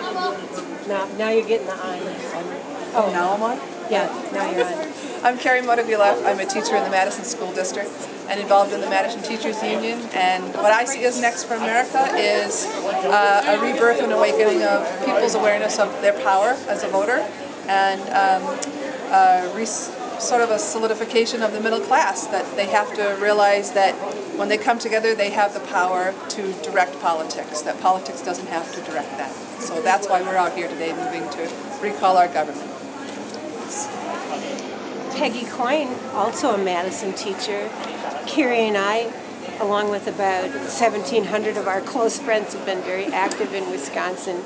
Now you're getting the on. Oh, now I'm on? Yeah, now you're on. I'm Carrie Motovila. I'm a teacher in the Madison School District and involved in the Madison Teachers Union. And what I see as next for America is a rebirth and awakening of people's awareness of their power as a voter, and sort of a solidification of the middle class, that they have to realize that when they come together they have the power to direct politics, that politics doesn't have to direct them. So that's why we're out here today moving to recall our government. Peggy Coyne, also a Madison teacher. Carrie and I, along with about 1,700 of our close friends, have been very active in Wisconsin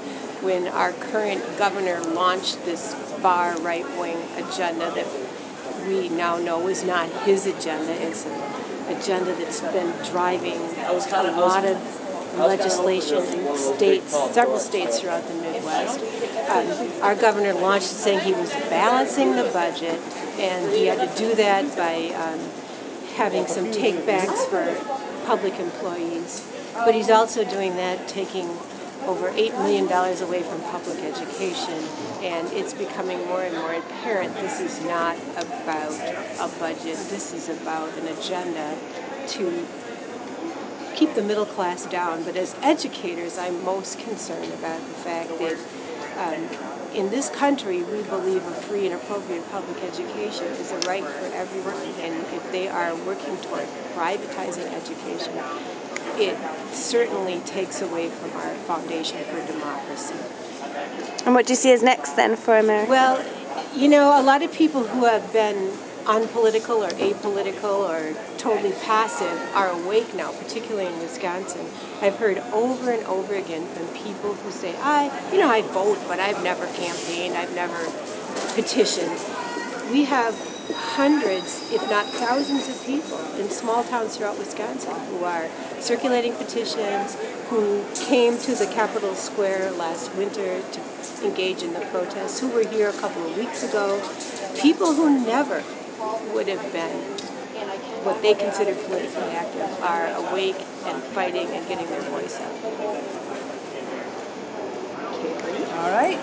when our current governor launched this far right-wing agenda that we now know is not his agenda. It's an agenda that's been driving a lot of legislation in states, several states throughout the Midwest. Our governor launched saying he was balancing the budget, and he had to do that by having some takebacks for public employees. But he's also doing that, taking over $8 million away from public education, and it's becoming more and more apparent this is not about a budget. This is about an agenda to keep the middle class down. But as educators, I'm most concerned about the fact that in this country we believe a free and appropriate public education is a right for everyone, and if they are working toward privatizing education, it certainly takes away from our foundation for democracy. And what do you see as next then for America? Well, you know, a lot of people who have been unpolitical or apolitical or totally passive are awake now, particularly in Wisconsin. I've heard over and over again from people who say, I vote, but I've never campaigned, I've never petitioned. We have hundreds, if not thousands of people in small towns throughout Wisconsin who are circulating petitions, who came to the Capitol Square last winter to engage in the protests, who were here a couple of weeks ago. People who never would have been what they consider politically active are awake and fighting and getting their voice out. All right.